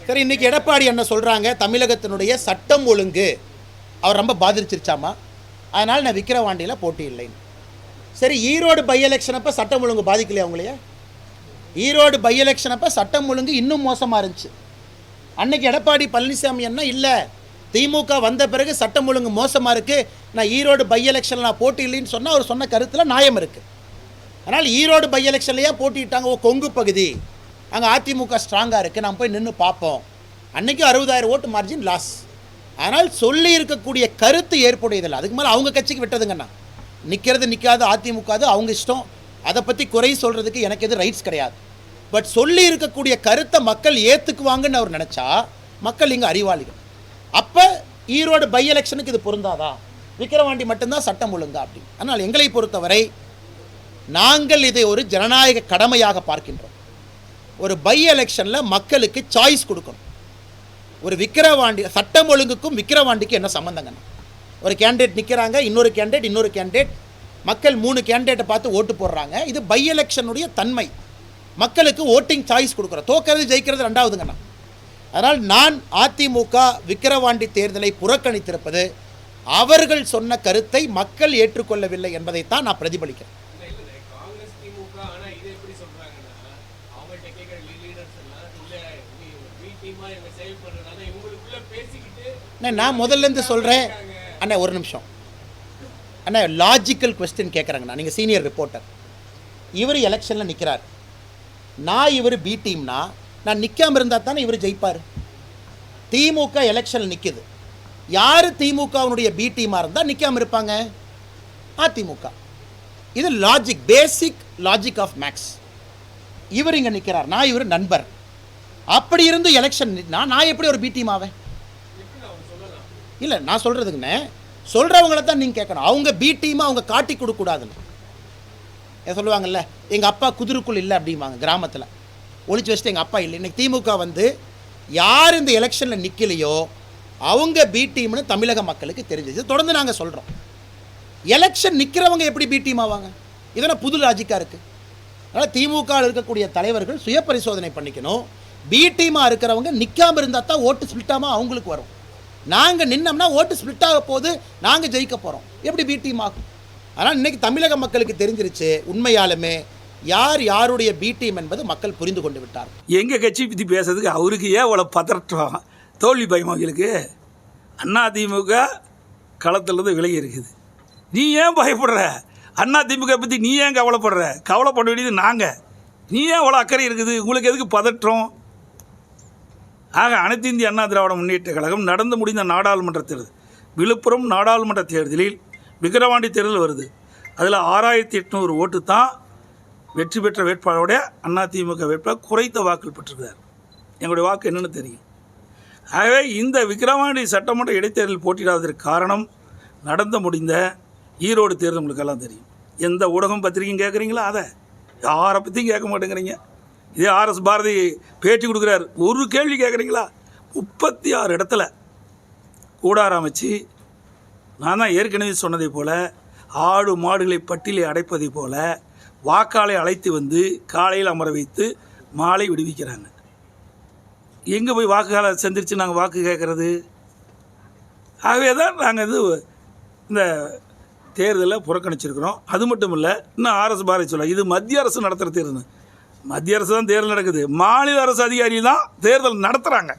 சரி, இன்னைக்கு எடப்பாடி என்ன சொல்கிறாங்க, தமிழகத்தினுடைய சட்டம் ஒழுங்கு அவர் ரொம்ப பாதிச்சிருச்சாமா, அதனால் நான் விக்கிரவாண்டியில் போட்டி இல்லைன்னு. சரி, ஈரோடு பை எலெக்ஷன் அப்போ சட்டம் ஒழுங்கு பாதிக்கலையா அவங்களையா? ஈரோடு பை எலெக்ஷன் அப்போ சட்டம் ஒழுங்கு இன்னும் மோசமாக இருந்துச்சு. அன்னைக்கு எடப்பாடி பழனிசாமி என்ன இல்லை, திமுக வந்த பிறகு சட்டம் ஒழுங்கு மோசமாக இருக்குது, நான் ஈரோடு பை எலெக்ஷனில் நான் போட்டி இல்லைன்னு சொன்னால் அவர் சொன்ன கருத்தில் நியாயம் இருக்குது. அதனால் ஈரோடு பை எலெக்ஷன்லையே போட்டிட்டாங்க. கொங்கு பகுதி அங்கே அதிமுக ஸ்ட்ராங்காக இருக்குது, நான் போய் நின்று பார்ப்போம். அன்றைக்கி 60,000 ஓட்டு மார்ஜின் லாஸ். அதனால் சொல்லி இருக்கக்கூடிய கருத்து ஏற்புடையதில்லை. அதுக்கு மேலே அவங்க கட்சிக்கு விட்டதுங்கண்ணா, நிற்கிறது நிற்காது அதிமுக அது அவங்க இஷ்டம், அதை பற்றி குறை சொல்கிறதுக்கு எனக்கு எது ரைட்ஸ் கிடையாது. பட் சொல்லி இருக்கக்கூடிய கருத்தை மக்கள் ஏற்றுக்குவாங்கன்னு அவர் நினச்சா மக்கள் இங்கே அறிவாளிகள். அப்போ ஈரோடு பை எலெக்ஷனுக்கு இது பொருந்தாதா, விக்கிரவாண்டி மட்டும்தான் சட்டம் ஒழுங்கா அப்படின்னு. ஆனால் எங்களை பொறுத்தவரை நாங்கள் இதை ஒரு ஜனநாயக கடமையாக பார்க்கின்றோம். ஒரு பை எலெக்ஷனில் மக்களுக்கு சாய்ஸ் கொடுக்கணும். ஒரு விக்கிரவாண்டி சட்டம் ஒழுங்குக்கும் விக்கிரவாண்டிக்கும் என்ன சம்மந்தங்கண்ணா? ஒரு கேண்டிடேட் நிற்கிறாங்க, இன்னொரு கேண்டிடேட், மக்கள் 3 கேண்டிடேட்டை பார்த்து ஓட்டு போடுறாங்க. இது பை எலெக்ஷனுடைய தன்மை. மக்களுக்கு ஓட்டிங் சாய்ஸ் கொடுக்குறோம். தோக்கிறது ஜெயிக்கிறது ரெண்டாவதுங்கண்ணா. அதனால் நான் அதிமுக விக்கிரவாண்டி தேர்தலை புறக்கணித்திருப்பது அவர்கள் சொன்ன கருத்தை மக்கள் ஏற்றுக்கொள்ளவில்லை என்பதைத்தான் நான் பிரதிபலிக்கிறேன். நான் முதல்லேருந்து சொல்கிறேன் அண்ணா, ஒரு நிமிஷம் அண்ணா, லாஜிக்கல் கொஸ்டின் கேட்குறாங்கண்ணா. நீங்கள் சீனியர் ரிப்போர்ட்டர், இவர் எலெக்ஷனில் நிற்கிறார், நான் இவர் பி டீம்னா நான் நிற்காமல் இருந்தால் தானே இவர் ஜெயிப்பார். திமுக எலெக்ஷனில் நிற்கிது, யார் திமுகவுடைய பி டீமாக இருந்தால் நிற்காமல் இருப்பாங்க? அதிமுக. இது logic, basic logic of maths. இவர் இங்கே நிற்கிறார், நான் இவர் நண்பர், அப்படி இருந்து எலெக்ஷன் நான் எப்படி ஒரு பி டீம் ஆவேன்? இல்லை, நான் சொல்கிறதுக்குண்ணே, சொல்கிறவங்கள தான் நீங்கள் கேட்கணும். அவங்க பி டீமாக அவங்க காட்டி கொடுக்கூடாதுன்னு சொல்லுவாங்கல்ல, எங்கள் அப்பா குதிரைக்குள் இல்லை அப்படிம்பாங்க கிராமத்தில், ஒழிச்சு வச்சுட்டு எங்கள் அப்பா இல்லை. இன்றைக்கி திமுக வந்து யார் இந்த எலெக்ஷனில் நிற்கலையோ அவங்க பி டீம்னு தமிழக மக்களுக்கு தெரிஞ்சிச்சு. தொடர்ந்து நாங்கள் சொல்கிறோம், எலெக்ஷன் நிற்கிறவங்க எப்படி பி டீம் ஆவாங்க? இதெல்லாம் புது லாஜிக்காக இருக்குது. அதனால் திமுக இருக்கக்கூடிய தலைவர்கள் சுய பரிசோதனை பண்ணிக்கணும். பி டீமாக இருக்கிறவங்க நிற்காமல் இருந்தால் தான் ஓட்டு ஸ்பிளிட்டாமல் அவங்களுக்கு வரும். நாங்கள் நின்னோம்னா ஓட்டு ஸ்பிளிட்டாக போது நாங்கள் ஜெயிக்க போகிறோம், எப்படி பி டீம் ஆகும்? ஆனால் இன்றைக்கி தமிழக மக்களுக்கு தெரிஞ்சிருச்சு, உண்மையாலுமே யார் யாருடைய பி டீம் என்பது மக்கள் புரிந்து கொண்டு விட்டார். எங்கள் கட்சி பற்றி பேசுறதுக்கு அவருக்கு ஏன் அவ்வளோ பதற்றம், தோல்வி பயம் அவங்களுக்கு? அதிமுக களத்திலிருந்து விலகி இருக்குது, நீ ஏன் பயப்படுற? அதிமுக பற்றி நீ ஏன் கவலைப்படுற? கவலைப்பட வேண்டியது நாங்கள். நீ ஏன் அவ்வளோ அக்கறை இருக்குது, உங்களுக்கு எதுக்கு பதற்றம்? ஆக அனைத்து இந்திய அண்ணா திராவிட முன்னேற்ற கழகம் நடந்து முடிந்த நாடாளுமன்ற தேர்தல், விழுப்புரம் நாடாளுமன்ற தேர்தலில் விக்கிரவாண்டி தேர்தல் வருது, அதில் 6800 ஓட்டு தான் வெற்றி பெற்ற வேட்பாளருடைய அதிமுக வேட்பாளர் குறைத்த வாக்கில் பெற்றிருக்கிறார். எங்களுடைய வாக்கு என்னென்னு தெரியும். ஆகவே இந்த விக்கிரவாண்டி சட்டமன்ற இடைத்தேர்தலில் போட்டியிடாததற்கு காரணம் நடந்து முடிந்த ஈரோடு தேர்தல். உங்களுக்கெல்லாம் தெரியும், எந்த ஊடகம் பத்திரிகையும் கேட்குறீங்களா? அதை யாரை பற்றியும் கேட்க மாட்டேங்கிறீங்க. இதே RS பாரதி பேட்டி கொடுக்குறாரு, ஒரு கேள்வி கேட்குறீங்களா? 36 இடத்துல கூடாரம் அமைச்சு, நான் தான் ஏற்கனவே சொன்னதை போல் ஆடு மாடுகளை பட்டியலை அடைப்பதை போல் வாக்காளை அழைத்து வந்து காலையில் அமர வைத்து மாலை விடுவிக்கிறாங்க. எங்கே போய் வாக்குகளை சந்திரிச்சு நாங்கள் வாக்கு கேட்குறது? ஆகவே தான் நாங்கள் இந்த தேர்தலை புறக்கணிச்சிருக்கிறோம். அது மட்டும் இல்லை, இன்னும் RS பாரதி சொல்ல, இது மத்திய அரசு நடத்துகிற தேர்தல். மத்திய அரசு தான் தேர்தல் நடக்குது, மாநில அரசு அதிகாரி தான் தேர்தல் நடத்துகிறாங்க.